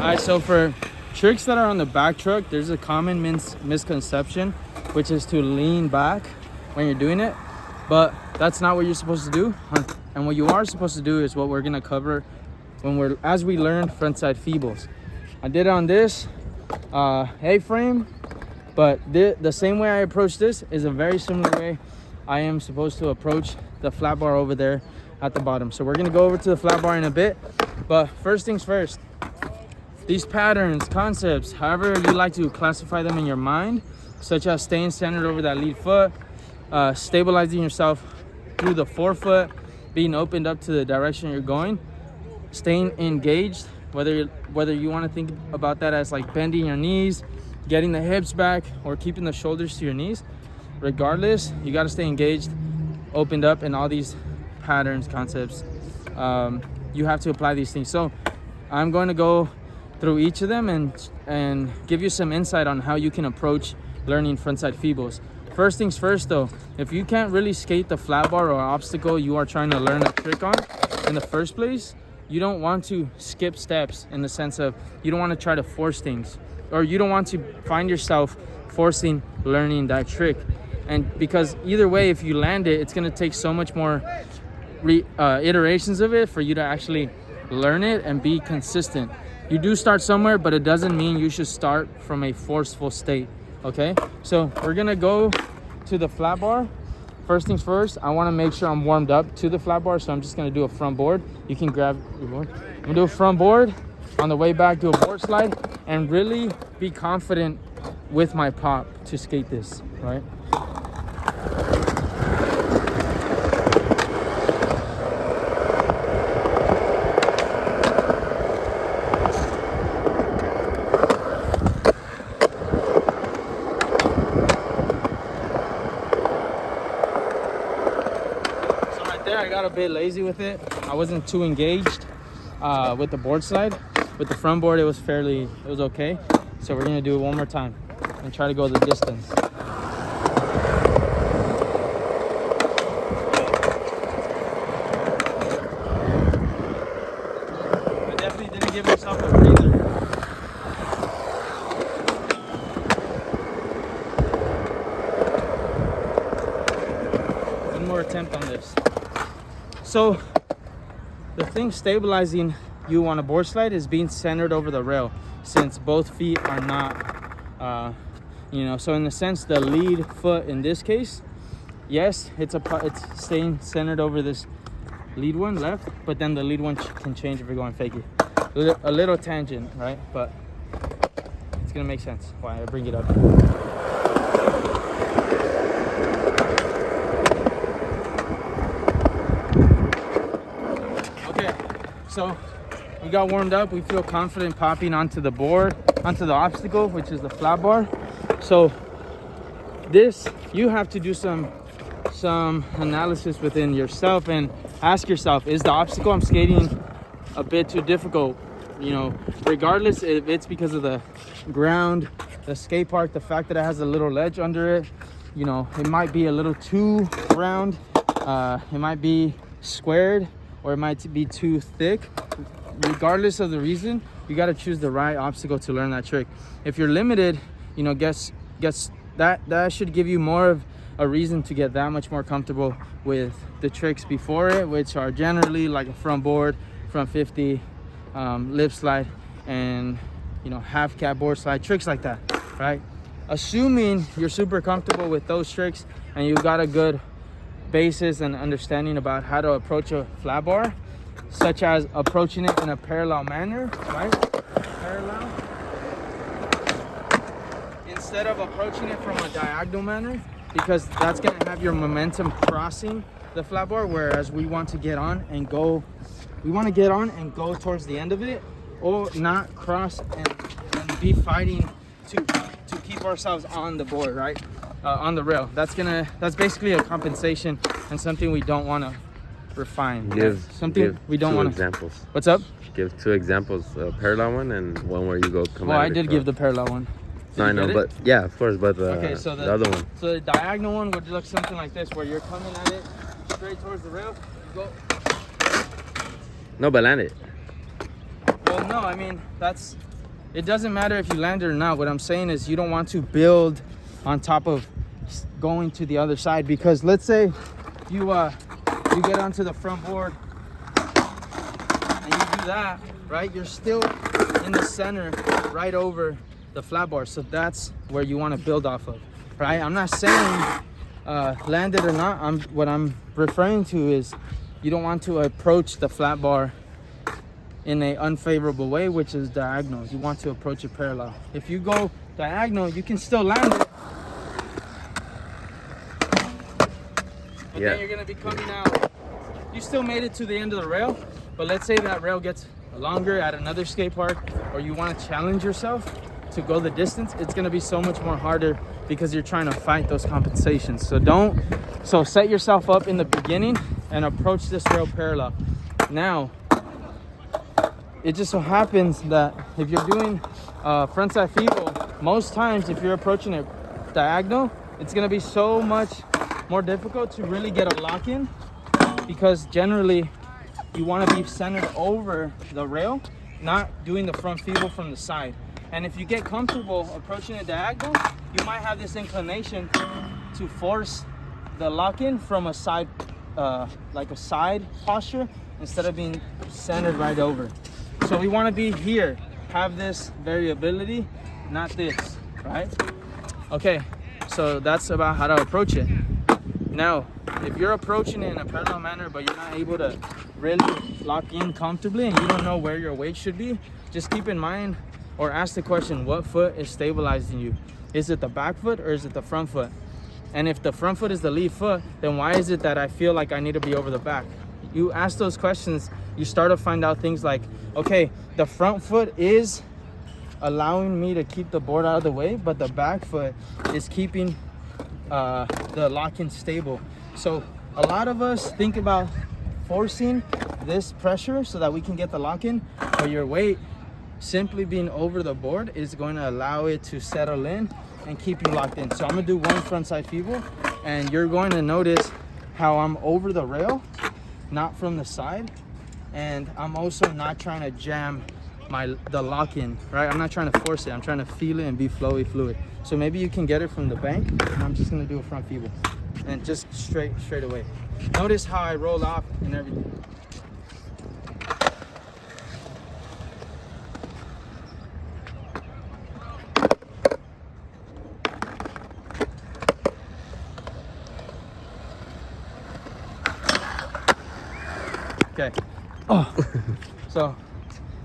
right, so for tricks that are on the back truck, there's a common misconception, which is to lean back when you're doing it, but that's not what you're supposed to do. And what you are supposed to do is what we're gonna cover as we learn frontside feebles. I did it on this A-frame, but the same way I approach this is a very similar way I am supposed to approach the flat bar over there at the bottom. So we're gonna go over to the flat bar in a bit, but first things first, these patterns, concepts, however you like to classify them in your mind, such as staying centered over that lead foot, stabilizing yourself through the forefoot, being opened up to the direction you're going, staying engaged, whether you want to think about that as like bending your knees, getting the hips back, or keeping the shoulders to your knees. Regardless, you got to stay engaged, opened up, and all these patterns, concepts, you have to apply these things. So I'm going to go through each of them and give you some insight on how you can approach learning frontside feebles. First things first though, if you can't really skate the flat bar or obstacle you are trying to learn a trick on in the first place, you don't want to skip steps, in the sense of you don't want to try to force things, or you don't want to find yourself forcing learning that trick. And because either way, if you land it, it's going to take so much more iterations of it for you to actually learn it and be consistent. You do start somewhere, but it doesn't mean you should start from a forceful state. Okay, so we're gonna go to the flat bar. First things first, I want to make sure I'm warmed up to the flat bar, so I'm just gonna do a front board. You can grab your board. I'm gonna do a front board. On the way back, do a board slide, and really be confident with my pop to skate this, right? I got a bit lazy with it. I wasn't too engaged with the board slide. With the front board, it was okay. So we're gonna do it one more time and try to go the distance. I definitely didn't give myself a breather. One more attempt on this. So the thing stabilizing you on a board slide is being centered over the rail, since both feet are not, so in the sense, the lead foot in this case, yes, it's staying centered over this lead one left, but then the lead one can change if you're going fakie. A little tangent, right? But it's gonna make sense why I bring it up. So we got warmed up. We feel confident popping onto the board, onto the obstacle, which is the flat bar. So this, you have to do some analysis within yourself and ask yourself, is the obstacle I'm skating a bit too difficult? Regardless if it's because of the ground, the skate park, the fact that it has a little ledge under it, it might be a little too round, it might be squared, or it might be too thick. Regardless of the reason, you got to choose the right obstacle to learn that trick. If you're limited, guess that should give you more of a reason to get that much more comfortable with the tricks before it, which are generally like a front board, front 50, lip slide, and half cap board slide, tricks like that, right? Assuming you're super comfortable with those tricks and you got a good basis and understanding about how to approach a flat bar, such as approaching it in a parallel manner, right? Parallel. Instead of approaching it from a diagonal manner, because that's going to have your momentum crossing the flat bar, whereas we want to get on and go towards the end of it, or not cross and be fighting to keep ourselves on the board, right? On the rail. That's basically a compensation and something we don't want to refine. We don't want to. Examples. What's up? Give 2 examples: a parallel one and one where you go. Well, I did give the parallel one. No, I know, but yeah, of course. But okay, so the other one. So the diagonal one would look something like this, where you're coming at it straight towards the rail. You go. No, but land it. Well, no, I mean that's it doesn't matter if you land it or not. What I'm saying is you don't want to build on top of going to the other side, because let's say you get onto the front board and you do that, right? You're still in the center right over the flat bar. So that's where you want to build off of, right? I'm not saying land it or not. What I'm referring to is you don't want to approach the flat bar in an unfavorable way, which is diagonal. You want to approach it parallel. If you go diagonal, you can still land it, but then you're gonna be coming out. You still made it to the end of the rail, but let's say that rail gets longer at another skate park, or you want to challenge yourself to go the distance. It's gonna be so much more harder because you're trying to fight those compensations. So set yourself up in the beginning and approach this rail parallel. Now, it just so happens that if you're doing frontside feeble, most times if you're approaching it diagonal, it's gonna be so much more difficult to really get a lock in, because generally you want to be centered over the rail, not doing the front feeble from the side. And if you get comfortable approaching it diagonal, you might have this inclination to force the lock in from a side, like a side posture, instead of being centered right over. So we want to be here, have this variability, not this, right? Okay, so that's about how to approach it. Now, if you're approaching it in a parallel manner, but you're not able to really lock in comfortably and you don't know where your weight should be, just keep in mind or ask the question, what foot is stabilizing you? Is it the back foot or is it the front foot? And if the front foot is the lead foot, then why is it that I feel like I need to be over the back? You ask those questions, you start to find out things like, okay, the front foot is allowing me to keep the board out of the way, but the back foot is keeping the lock-in stable. So a lot of us think about forcing this pressure so that we can get the lock-in, but your weight simply being over the board is going to allow it to settle in and keep you locked in. So I'm gonna do one frontside feeble, and you're going to notice how I'm over the rail, not from the side, and I'm also not trying to jam the lock-in, right? I'm not trying to force it. I'm trying to feel it and be flowy fluid. So maybe you can get it from the bank, and I'm just gonna do a front feeble and just straight away. Notice how I roll off and everything. Okay. Oh,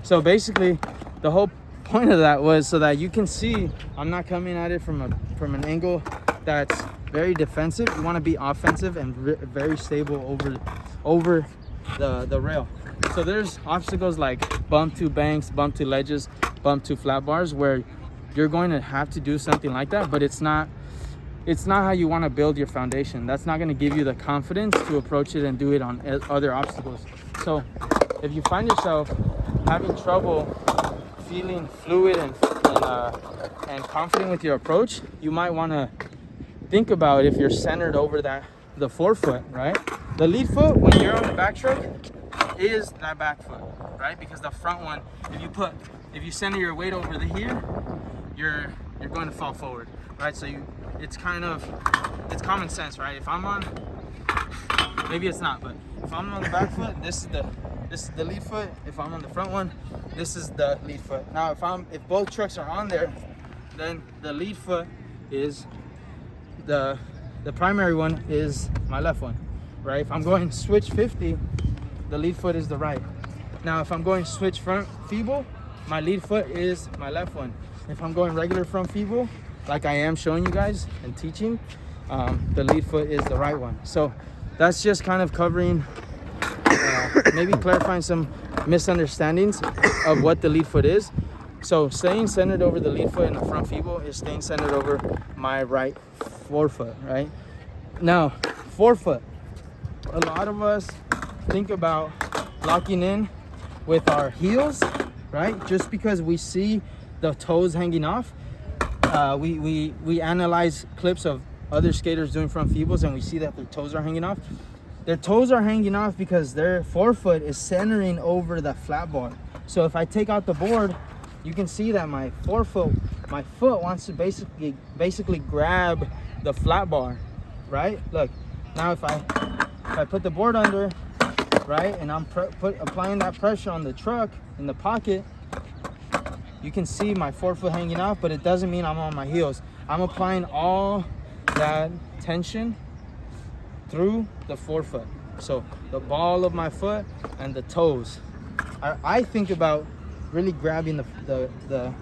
so basically, the whole point of that was so that you can see I'm not coming at it from an angle that's very defensive. You want to be offensive and very stable over the rail. So there's obstacles like bump to banks, bump to ledges, bump to flat bars, where you're going to have to do something like that, but it's not how you want to build your foundation. That's not going to give you the confidence to approach it and do it on other obstacles. So if you find yourself having trouble feeling fluid and confident with your approach, you might want to think about if you're centered over the forefoot, right? The lead foot, when you're on the backstroke, is that back foot, right? Because the front one, if you center your weight over here, you're going to fall forward, right? So it's common sense, right? If I'm on, maybe it's not, but if I'm on the back foot, this is the lead foot. If I'm on the front one, this is the lead foot. Now, if both trucks are on there, then the lead foot is the primary one is my left one, right? If I'm going switch 50, the lead foot is the right. Now, if I'm going switch front feeble, my lead foot is my left one. If I'm going regular front feeble, like I am showing you guys and teaching, the lead foot is the right one. So that's just kind of covering, maybe clarifying some misunderstandings of what the lead foot is. So staying centered over the lead foot in the front feeble is staying centered over my right forefoot, right? Now, forefoot. A lot of us think about locking in with our heels, right? Just because we see the toes hanging off. We analyze clips of other skaters doing front feebles and we see that their toes are hanging off. Their toes are hanging off because their forefoot is centering over the flat bar. So if I take out the board you can see that my foot wants to basically grab the flat bar, right? Look, now if I put the board under, right, and I'm applying that pressure on the truck in the pocket, you can see my forefoot hanging off, but it doesn't mean I'm on my heels. I'm applying all that tension through the forefoot. So the ball of my foot and the toes. I think about really grabbing the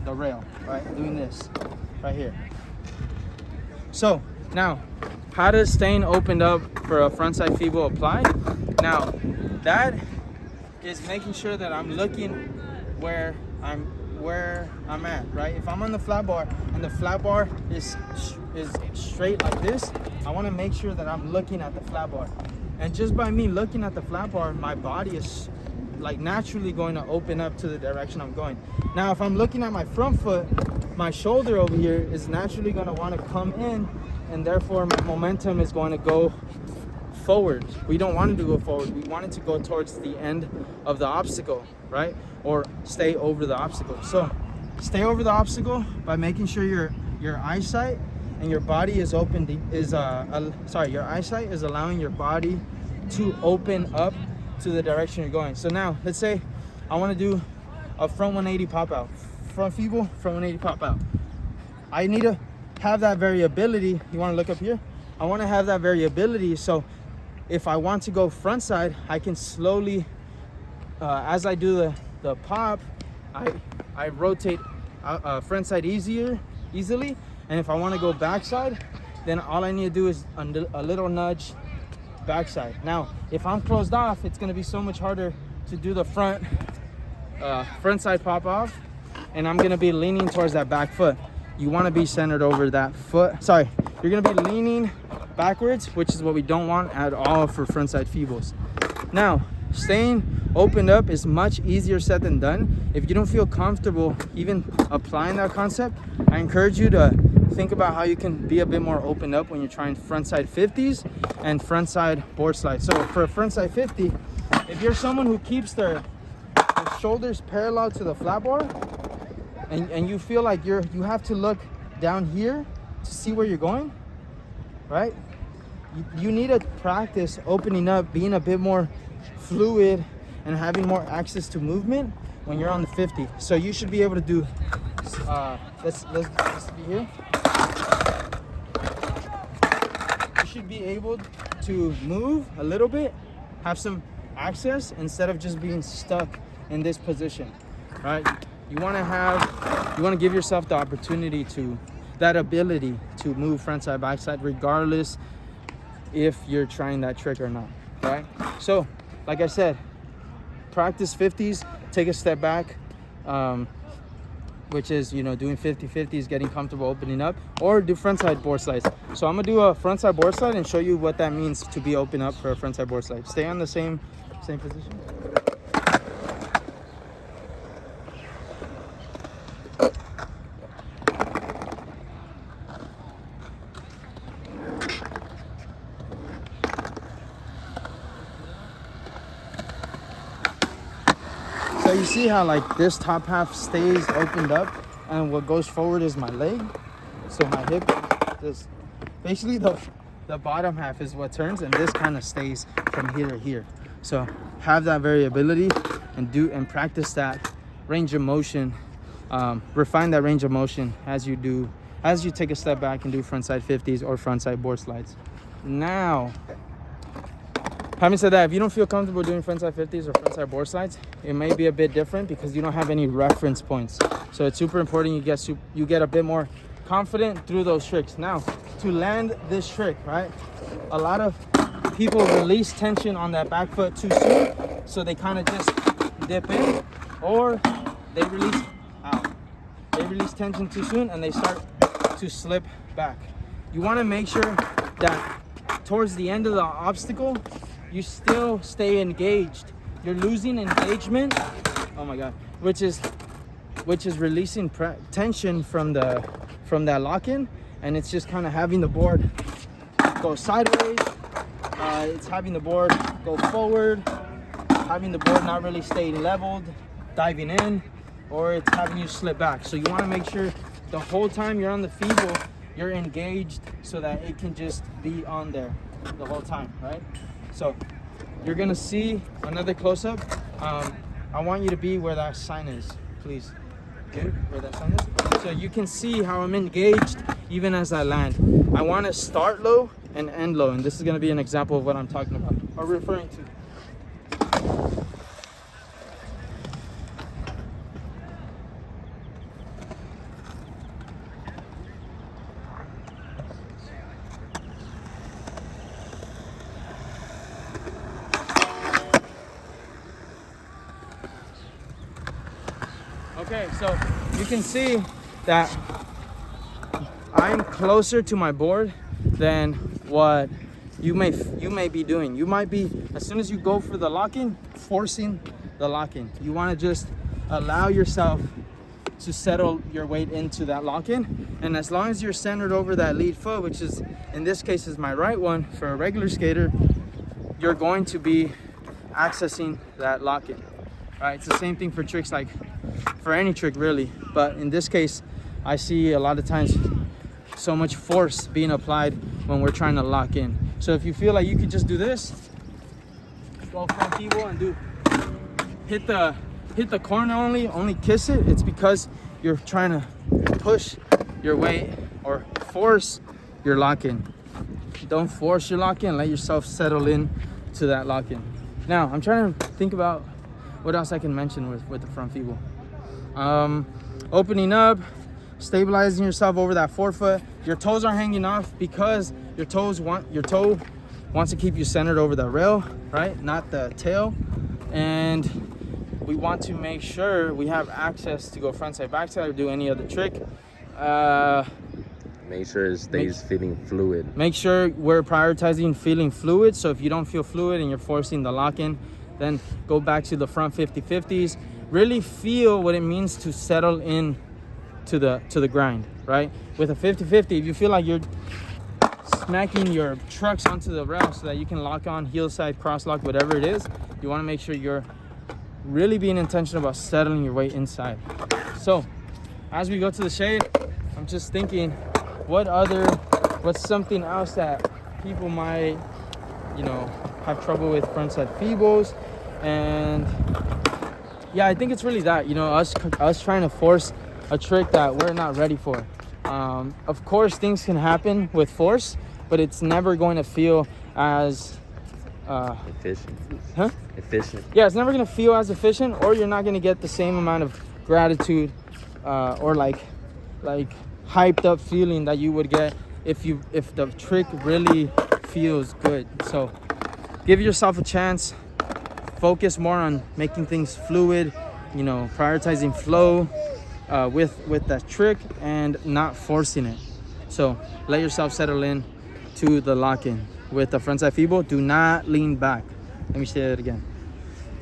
rail, right? Doing this right here. So now, how does staying opened up for a frontside feeble apply? Now, that is making sure that I'm looking where I'm at, right? If I'm on the flat bar and the flat bar is straight like this, I want to make sure that I'm looking at the flat bar. And just by me looking at the flat bar, my body is like naturally going to open up to the direction I'm going. Now, if I'm looking at my front foot, my shoulder over here is naturally going to want to come in, and therefore my momentum is going to go forward. We don't want it to go forward. We want it to go towards the end of the obstacle, right? Or stay over the obstacle. So stay over the obstacle by making sure your eyesight and your body is open. Your eyesight is allowing your body to open up to the direction you're going. So now, let's say I want to do a front 180 pop out, front feeble, front 180 pop out. I need to have that variability. You want to look up here? I want to have that variability. So if I want to go front side, I can slowly, as I do the pop, I rotate front side easily. And if I want to go backside, then all I need to do is a little nudge backside. Now, if I'm closed off, it's going to be so much harder to do the front side pop off, and I'm going to be leaning towards that back foot. You want to be centered over that foot. Sorry, you're going to be leaning backwards, which is what we don't want at all for frontside feebles. Now, staying opened up is much easier said than done. If you don't feel comfortable even applying that concept, I encourage you to think about how you can be a bit more opened up when you're trying frontside 50s and frontside board slides. So for a frontside 50, if you're someone who keeps their shoulders parallel to the flat bar, and you feel like you have to look down here to see where you're going, right? You need to practice opening up, being a bit more fluid and having more access to movement when you're on the 50. So you should be able to do, let's be here. You should be able to move a little bit, have some access instead of just being stuck in this position, right? You want to give yourself the opportunity that ability to move front side, back side, regardless if you're trying that trick or not, right? So, like I said, practice 50s, take a step back, which is, doing 50-50s, getting comfortable opening up, or do frontside board slides. So I'm gonna do a frontside board slide and show you what that means to be open up for a frontside board slide. Stay on the same position. So you see how like this top half stays opened up, and what goes forward is my leg. So my hip, this basically the bottom half is what turns, and this kind of stays from here to here. So have that variability and practice that range of motion, refine that range of motion as you take a step back and do frontside 50s or frontside board slides. Now, having said that, if you don't feel comfortable doing frontside 50s or frontside board slides, it may be a bit different because you don't have any reference points. So it's super important you get a bit more confident through those tricks. Now, to land this trick, right? A lot of people release tension on that back foot too soon, so they kind of just dip in, or they release tension too soon and they start to slip back. You want to make sure that towards the end of the obstacle, you still stay engaged. You're losing engagement, oh my god, which is releasing tension from that lock-in, and it's just kind of having the board go sideways. It's having the board go forward, having the board not really stay leveled, diving in. or it's having you slip back. So you want to make sure the whole time you're on the feeble, you're engaged so that it can just be on there the whole time, right? So you're gonna see another close-up. I want you to be where that sign is, please. Okay, where that sign is. So you can see how I'm engaged even as I land. I want to start low and end low, and this is gonna be an example of what I'm talking about or referring to. Okay, so you can see that I'm closer to my board than what you may be doing. You might be, as soon as you go for the lock-in, forcing the lock-in. You want to just allow yourself to settle your weight into that lock-in, and as long as you're centered over that lead foot, which is in this case is my right one for a regular skater, you're going to be accessing that lock-in. Right, it's the same thing for tricks, like for any trick really, but in this case I see a lot of times so much force being applied when we're trying to lock in. So if you feel like you could just do this, go front feeble and do hit the corner only kiss it, it's because you're trying to push your weight or force your lock in. Don't force your lock in, let yourself settle in to that lock in. Now I'm trying to think about what else I can mention with the front feeble. Opening up, stabilizing yourself over that forefoot. Your toes are hanging off because your toe wants to keep you centered over the rail, right? Not the tail. And we want to make sure we have access to go frontside, backside, or do any other trick. Make sure it stays feeling fluid. Make sure we're prioritizing feeling fluid. So if you don't feel fluid and you're forcing the lock-in, then go back to the front 50-50s. Really feel what it means to settle in to the grind, right? With a 50-50, if you feel like you're smacking your trucks onto the rail so that you can lock on heel side, cross lock, whatever it is, you want to make sure you're really being intentional about settling your weight inside. So as we go to the shade, I'm just thinking, what's something else that people might, have trouble with frontside feebles? And yeah, I think it's really that, us trying to force a trick that we're not ready for. Of course things can happen with force, but it's never going to feel as efficient. Efficient. Yeah, it's never going to feel as efficient, or you're not going to get the same amount of gratitude or like hyped up feeling that you would get if the trick really feels good. So give yourself a chance. Focus more on making things fluid, prioritizing flow with that trick and not forcing it. So let yourself settle in to the lock-in. With the frontside feeble, do not lean back. Let me say that again.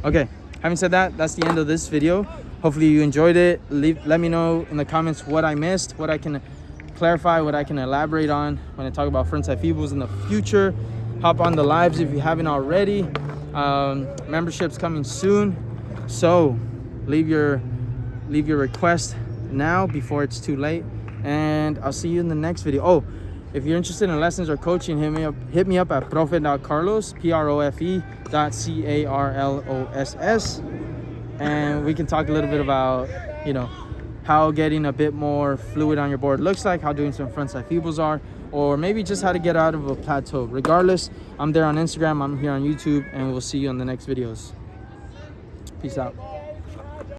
Okay, having said that, that's the end of this video. Hopefully you enjoyed it. Let me know in the comments what I missed, what I can clarify, what I can elaborate on when I talk about frontside feebles in the future. Hop on the lives if you haven't already. Memberships coming soon, so leave your request now before it's too late, and I'll see you in the next video. Oh, if you're interested in lessons or coaching, hit me up at profe.carlos, profe.carlos, and we can talk a little bit about how getting a bit more fluid on your board looks like, how doing some frontside feebles are, or maybe just how to get out of a plateau. Regardless, I'm there on Instagram, I'm here on YouTube, and we'll see you on the next videos. Peace out.